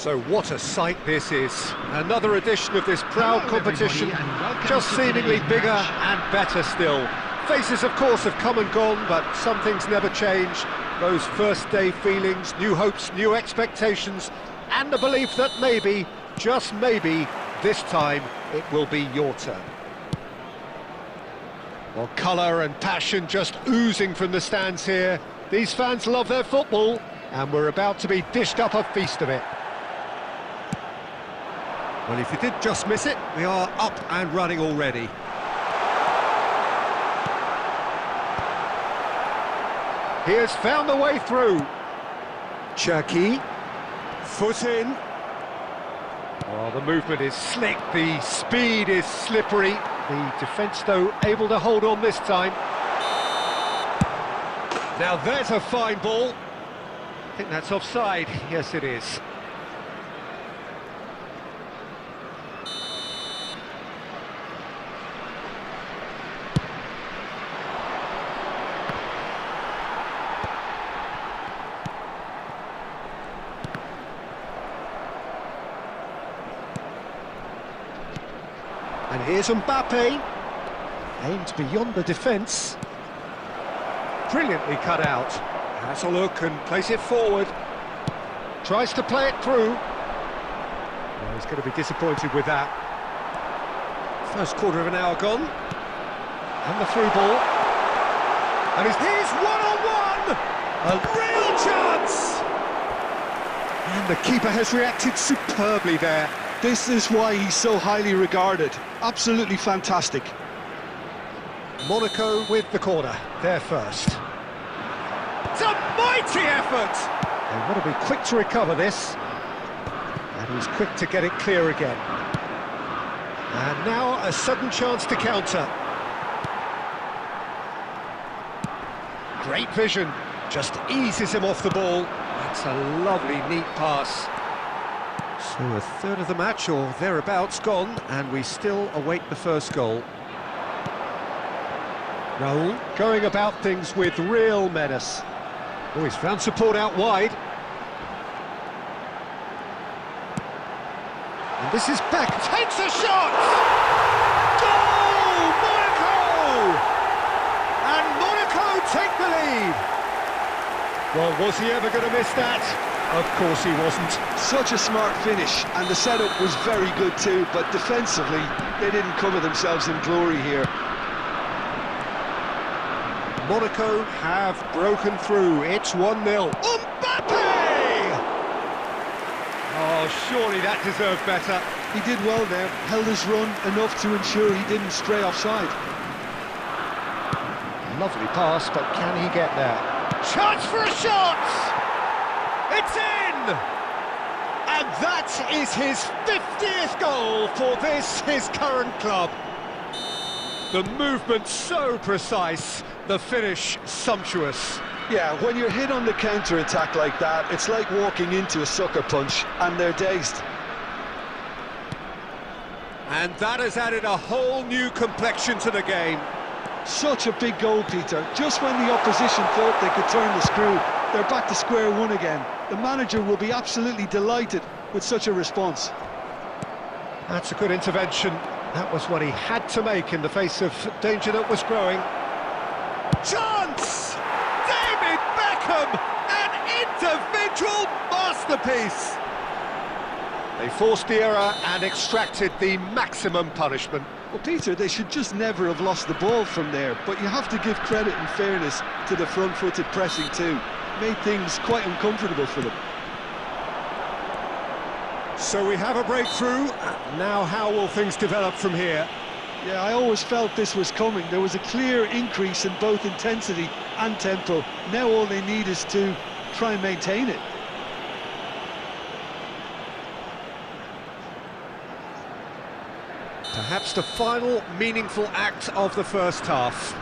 So what a sight this is. Another edition of this proud competition, just seemingly bigger and better still. Faces, of course, have come and gone, but some things never change. Those first day feelings, new hopes, new expectations, and the belief that maybe, just maybe, this time it will be your turn. Well, colour and passion just oozing from the stands here. These fans love their football, and we're about to be dished up a feast of it. Well, if you did just miss it, we are up and running already. He has found the way through. Cherki, foot in. Oh, the movement is slick, the speed is slippery. The defence, though, able to hold on this time. Now there's a fine ball. I think that's offside. Yes, it is. And here's Mbappe, aimed beyond the defence. Brilliantly cut out. Has a look and plays it forward. Tries to play it through. Well, he's going to be disappointed with that. First quarter of an hour gone. And the through ball. And here's one-on-one! A real chance! And the keeper has reacted superbly there. This is why he's so highly regarded. Absolutely fantastic. Monaco with the corner, there first. It's a mighty effort! They want to be quick to recover this. And he's quick to get it clear again. And now a sudden chance to counter. Great vision, just eases him off the ball. That's a lovely, neat pass. So a third of the match, or thereabouts, gone, and we still await the first goal. Raul going about things with real menace. Oh, he's found support out wide. And this is back, takes a shot! Goal! Monaco! And Monaco take the lead! Well, was he ever going to miss that? Of course he wasn't. Such a smart finish, and the setup was very good too, but defensively, they didn't cover themselves in glory here. Monaco have broken through. It's 1-0. Mbappe! Oh, surely that deserved better. He did well there, held his run enough to ensure he didn't stray offside. Lovely pass, but can he get there? Chance for a shot! It's in! And that is his 50th goal for this, his current club. The movement so precise, the finish sumptuous. Yeah, when you're hit on the counter-attack like that, it's like walking into a sucker punch, and they're dazed. And that has added a whole new complexion to the game. Such a big goal, Peter. Just when the opposition thought they could turn the screw, they're back to square one again. The manager will be absolutely delighted with such a response. That's a good intervention. That was what he had to make in the face of danger that was growing. Chance! David Beckham! An individual masterpiece! They forced the error and extracted the maximum punishment. Well, Peter, they should just never have lost the ball from there, but you have to give credit and fairness to the front-footed pressing too. Made things quite uncomfortable for them. So we have a breakthrough. Now how will things develop from here? Yeah, I always felt this was coming. There was a clear increase in both intensity and tempo. Now all they need is to try and maintain it. Perhaps the final meaningful act of the first half.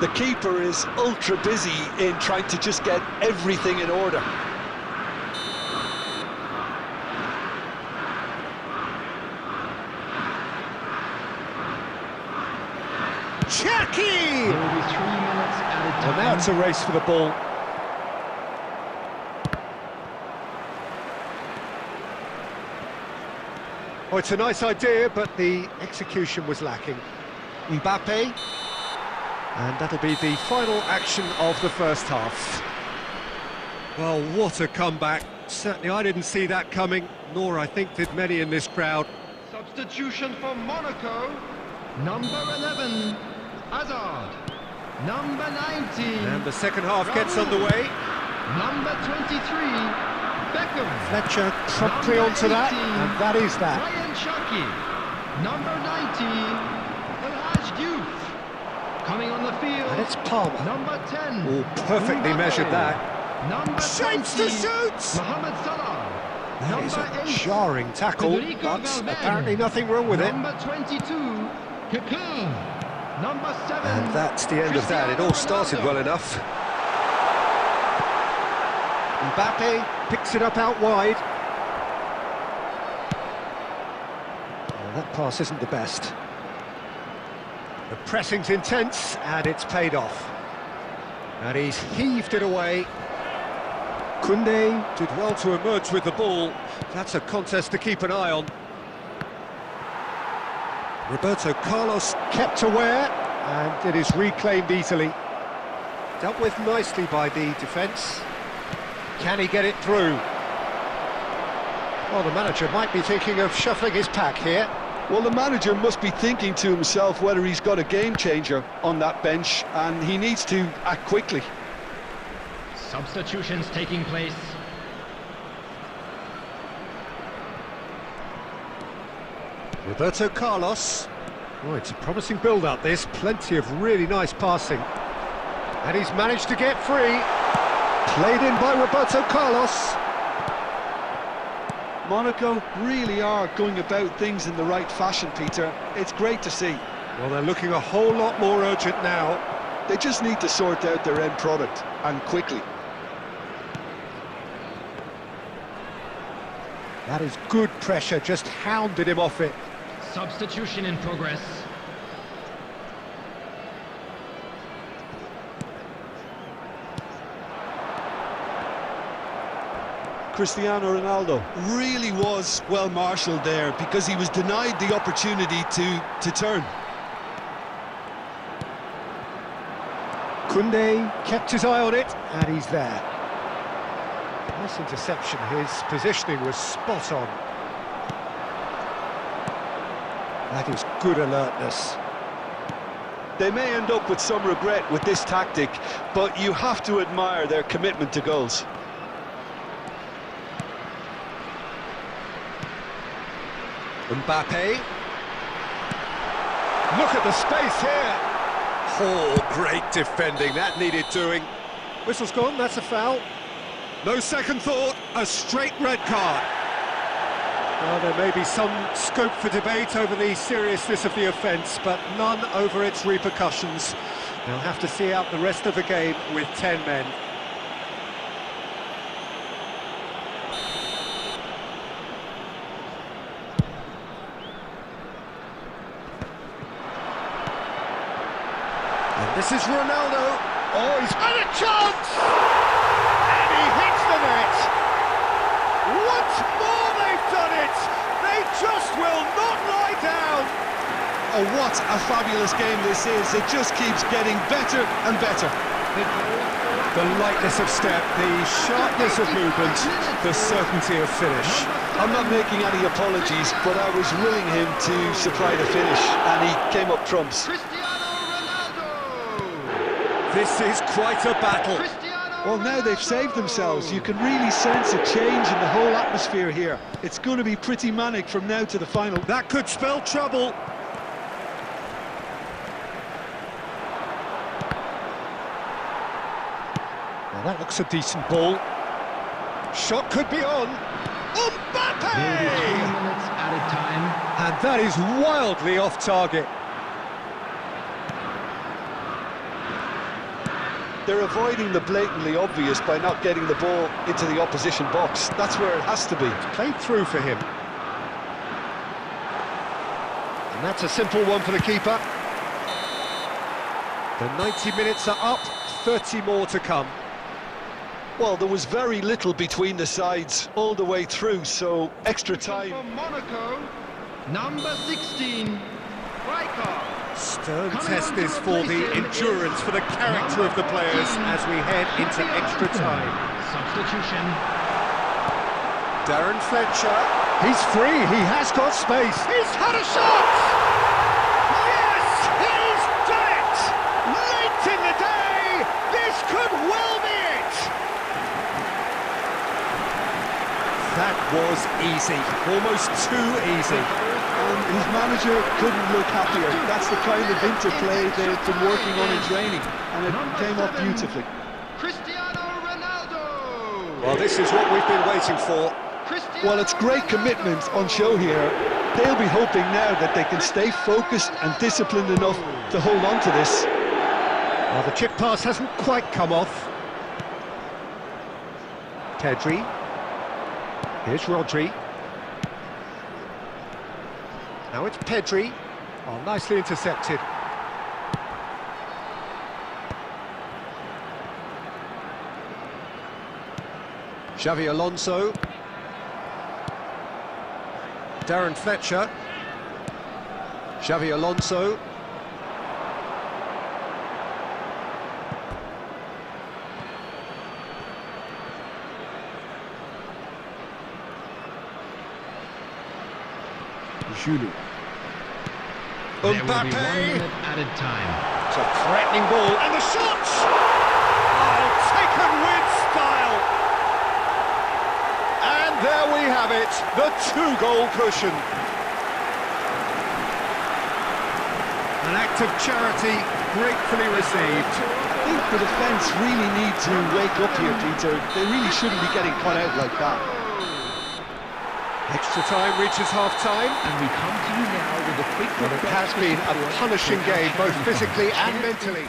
The keeper is ultra busy in trying to just get everything in order. Cherki! Well, now it's a race for the ball. Oh, it's a nice idea, but the execution was lacking. Mbappe, and that'll be the final action of the first half. Well, what a comeback. Certainly I didn't see that coming, nor I think did many in this crowd. Substitution for Monaco. Number 11, Hazard. Number 19. And the second half gets underway. Number 23, Beckham. Fletcher promptly Number onto that, 18, and that is that. Ryan Shaki. Number 90, Elhaj Diouf. Coming on the field. And it's Palmer. Number 10. Oh, perfectly Mbappe. measured that. Number Shapes 20, to shoot! Mohamed Salah. That is Number a 8, jarring tackle, Federico but Valverde. apparently nothing wrong with it. Number 22, Kaká. Number 7. And that's the end of that. It all started well enough. Mbappe picks it up out wide. Well, that pass isn't the best. The pressing's intense, and it's paid off. And he's heaved it away. Koundé did well to emerge with the ball. That's a contest to keep an eye on. Roberto Carlos kept aware, and it is reclaimed easily. Dealt with nicely by the defence. Can he get it through? Well, the manager might be thinking of shuffling his pack here. Well, the manager must be thinking to himself whether he's got a game changer on that bench, and he needs to act quickly. Substitutions taking place. Roberto Carlos. Oh, it's a promising build-up, this. Plenty of really nice passing. And he's managed to get free. Played in by Roberto Carlos. Monaco really are going about things in the right fashion, Peter. It's great to see. Well, they're looking a whole lot more urgent now. They just need to sort out their end product, and quickly. That is good pressure, just hounded him off it. Substitution in progress. Cristiano Ronaldo really was well marshalled there because he was denied the opportunity to turn. Koundé kept his eye on it, and he's there. Nice interception, his positioning was spot on. That is good alertness. They may end up with some regret with this tactic, but you have to admire their commitment to goals. Mbappe. Look at the space here. Oh, great defending, that needed doing. Whistle's gone, that's a foul. No second thought, a straight red card. Well, there may be some scope for debate over the seriousness of the offence, but none over its repercussions. They'll have to see out the rest of the game with 10 men. And this is Ronaldo. Oh, he's had a chance! And he hits the net! Once more they've done it! They just will not lie down! Oh, what a fabulous game this is. It just keeps getting better and better. The lightness of step, the sharpness of movement, the certainty of finish. I'm not making any apologies, but I was willing him to supply the finish, and he came up trumps. This is quite a battle. Well, now they've saved themselves. You can really sense a change in the whole atmosphere here. It's going to be pretty manic from now to the final. That could spell trouble. Well, that looks a decent ball. Shot could be on. Mbappe! Nearly 2 minutes added time. And that is wildly off target. They're avoiding the blatantly obvious by not getting the ball into the opposition box. That's where it has to be. Played through for him. And that's a simple one for the keeper. The 90 minutes are up, 30 more to come. Well, there was very little between the sides all the way through, so extra time. For Monaco, Number 16, striker. Stern Coming test on to this for replace the him endurance, is for the character of the players as we head into extra time. Substitution. Darren Fletcher, he's free, he has got space, he's had a shot! Yes, he's done it! Late in the day, this could well be it! That was easy, almost too easy. And his manager couldn't look happier. That's the kind of interplay they've been working on in training, and it came off beautifully. Cristiano Ronaldo. Well, this is what we've been waiting for. Well, it's great commitment on show here. They'll be hoping now that they can stay focused and disciplined enough to hold on to this. Well, the chip pass hasn't quite come off. Pedri. Here's Rodri. Now it's Pedri. Oh, nicely intercepted. Xavi Alonso. Darren Fletcher. Xavi Alonso. Julie. Mbappe! Added time. It's a threatening ball, and the shot! Oh, taken with style! And there we have it, the two-goal cushion. An act of charity gratefully received. I think the defence really need to wake up here, Peter. They really shouldn't be getting caught out like that. Extra time reaches half-time. And we come to you now with a quick Well, it has been a punishing game, both physically and mentally.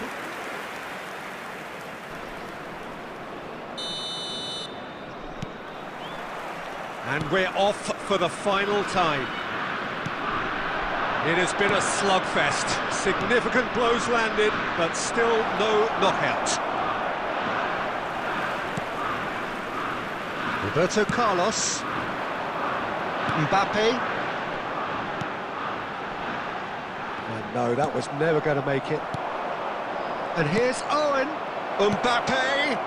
And we're off for the final time. It has been a slugfest. Significant blows landed, but still no knockout. Roberto Carlos. Mbappe. And no, that was never going to make it. And here's Owen. Mbappe.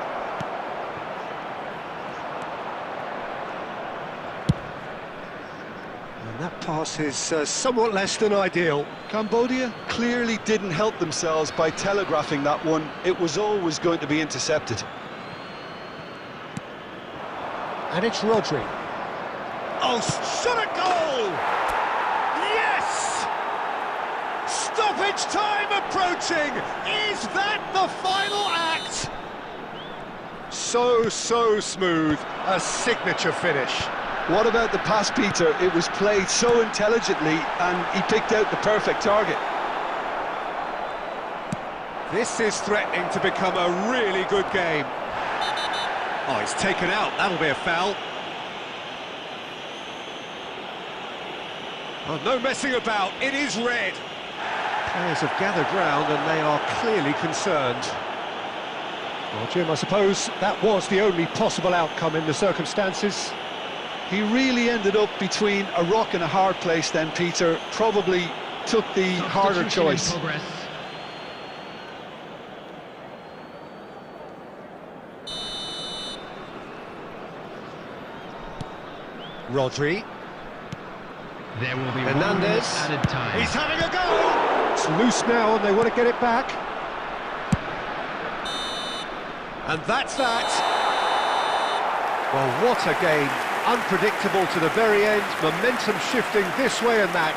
And that pass is somewhat less than ideal. Cambodia clearly didn't help themselves by telegraphing that one. It was always going to be intercepted. And it's Rodri. Oh, shot a goal! Yes! Stoppage time approaching! Is that the final act? So smooth, a signature finish. What about the pass, Peter? It was played so intelligently and he picked out the perfect target. This is threatening to become a really good game. Oh, it's taken out, that'll be a foul. Oh, no messing about, it is red. Players have gathered round and they are clearly concerned. Well, Jim, I suppose that was the only possible outcome in the circumstances. He really ended up between a rock and a hard place then, Peter. Probably took the harder choice. Rodri. There will be Hernandez. added time. He's having a go! It's loose now and they want to get it back. And that's that. Well, what a game. Unpredictable to the very end, momentum shifting this way and that.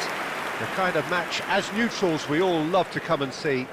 The kind of match, as neutrals, we all love to come and see.